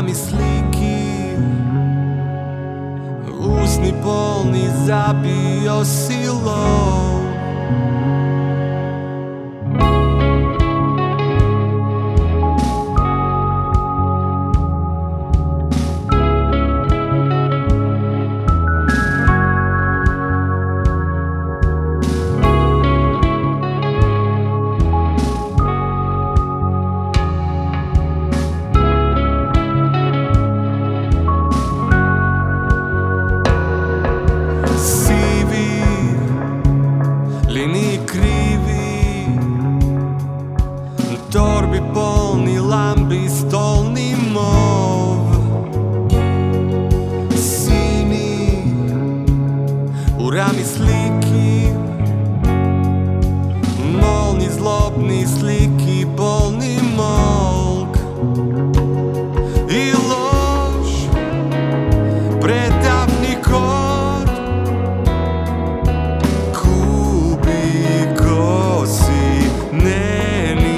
rami sliki, usni polni zabio silou. Torbi polni lambi, stolni mov. Sini u rami sliki, molni zlobni sliki, bolni molk. I loš predavni kod, kubi kosi neni.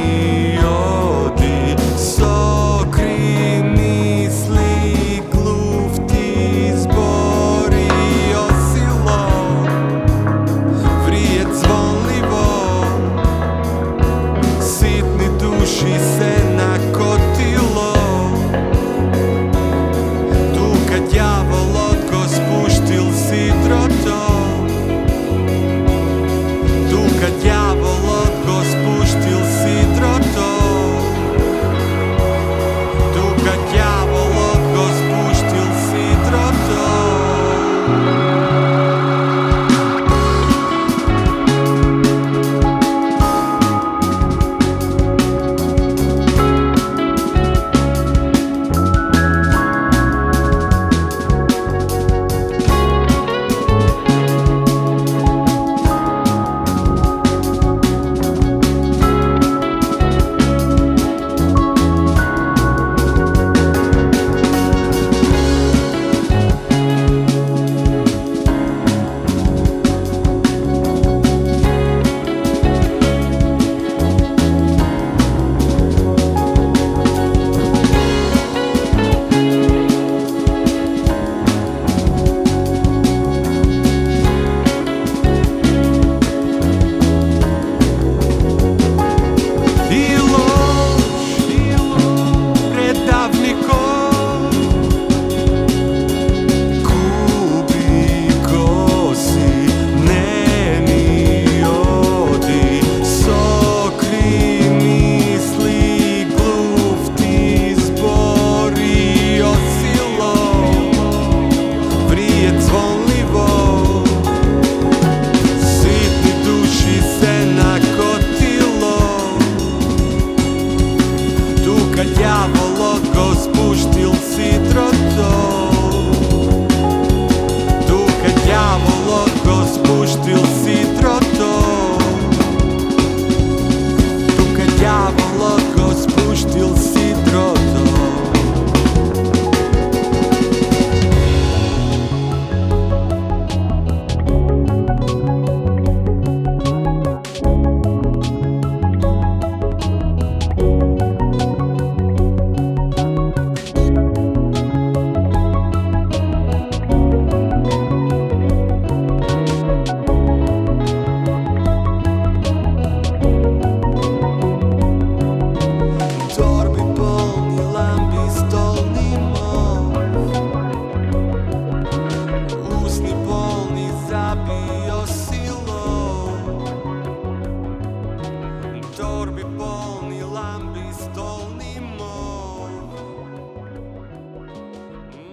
Torbi polni lambi, stolni mov.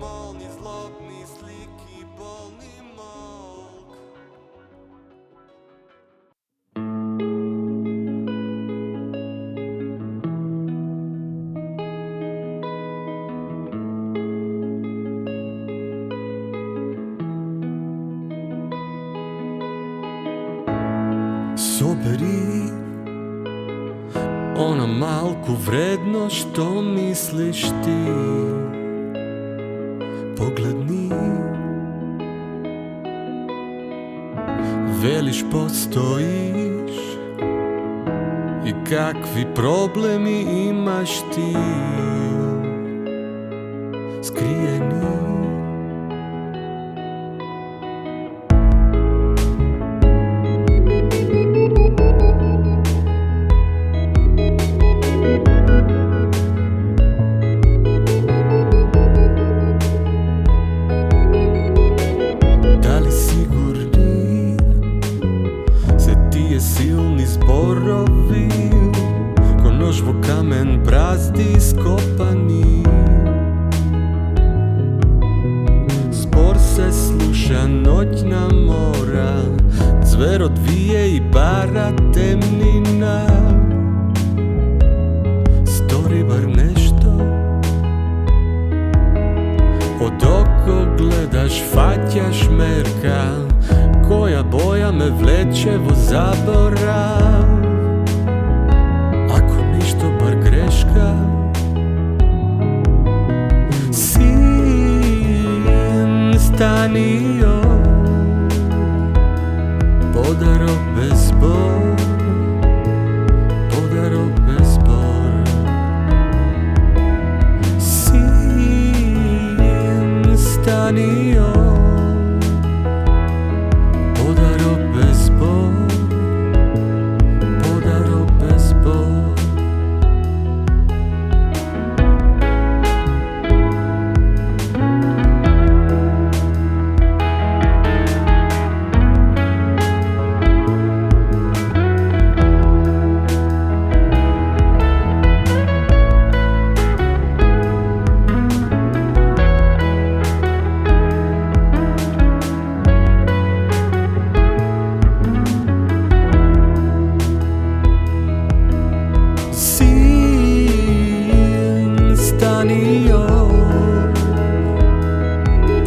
Molni zlobni sliki, bolni molk. Soberi ono malku vredno što misliš ti. Pogledni, veliš postojiš i kakvi problemi imaš ti. skrijeni. Da li sigurni se tije silni zborovi, ko nož vo kamen brazdi skopani? Zbor se sluša, noćna mora, zvero dvije i para temnina. Stori bar nešto, od oko gledaš, faćaš merka, koja boja me vleče vo zaborav. Ako ništo, bar greška. Sin stanio, podaro bez bor, podaro bez bor. Sin stanio, podaro bez bor, podaro bez bor.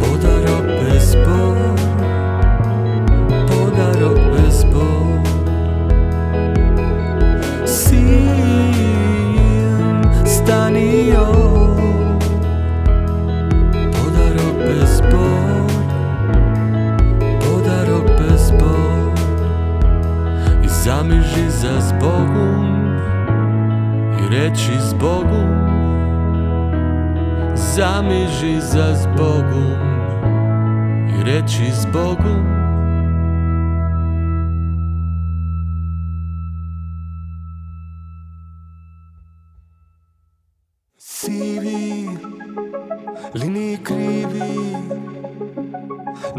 Podaro bez bor, podaro bez bor. Sin stanio, podaro bez bor, podaro bez bor. I zamiži za zbogom i reći zbogom, zamiži za zbogom i reći zbogom. Sivi, liniji krivi,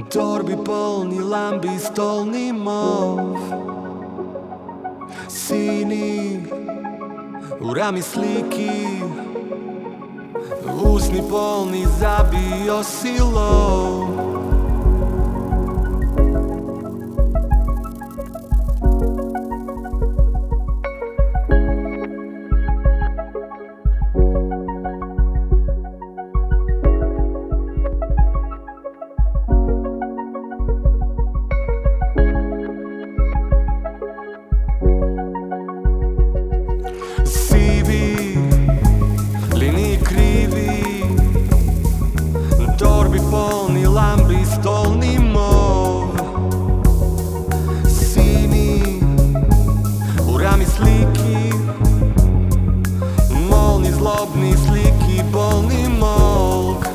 torbi polni, lambi, stolni mov. Sini, u rami sliki, usni polni, zabio si lov. Sivi, liniji krivi, torbi polni, lambi, stolni mov. Sini, u rami sliki, molni, zlobni, sliki, bolni molk.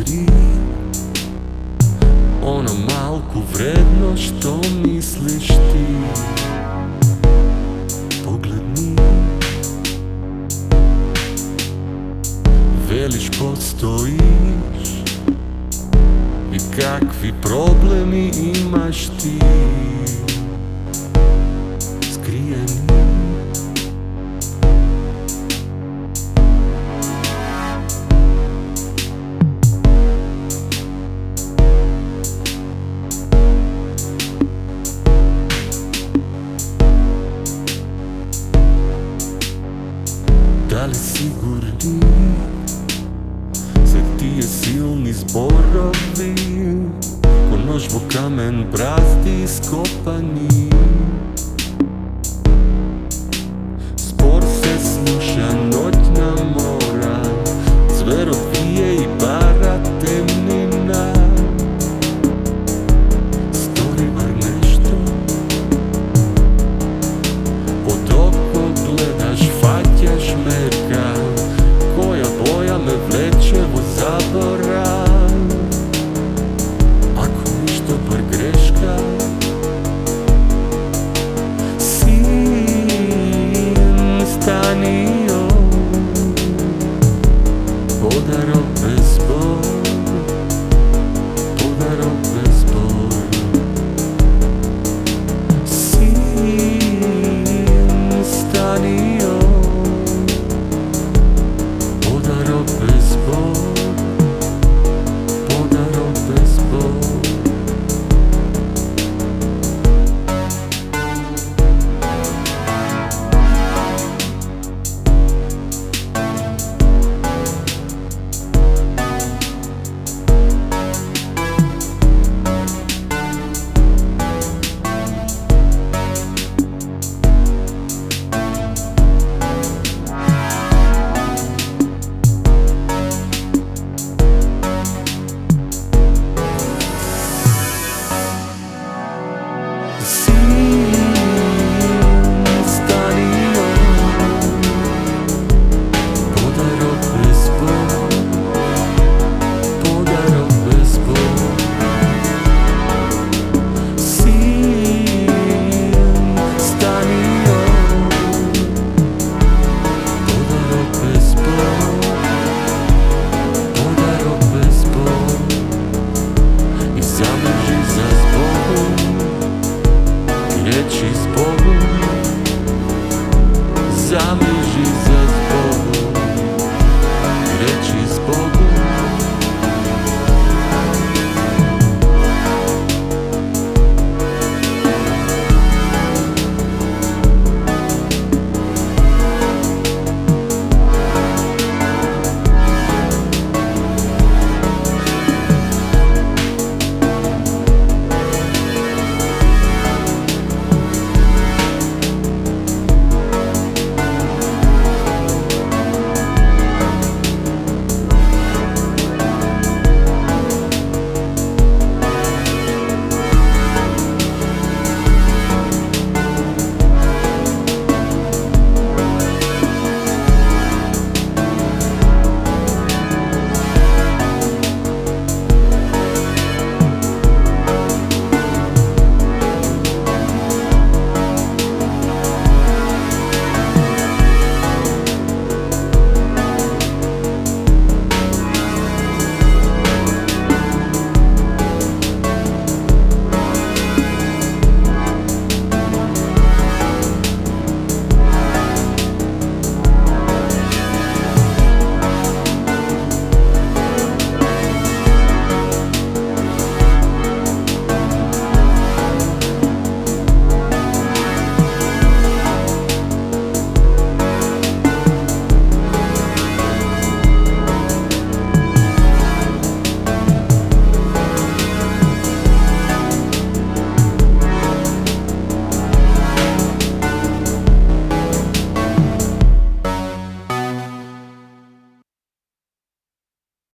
sigurni, ono malku vredno što misliš ti. Pogledni, veliš postojiš i kakvi problemi imaš ti. Skrijeni, da li sigurni, sve tije silni zborovi ko nož vo kamen brazdi iskopani.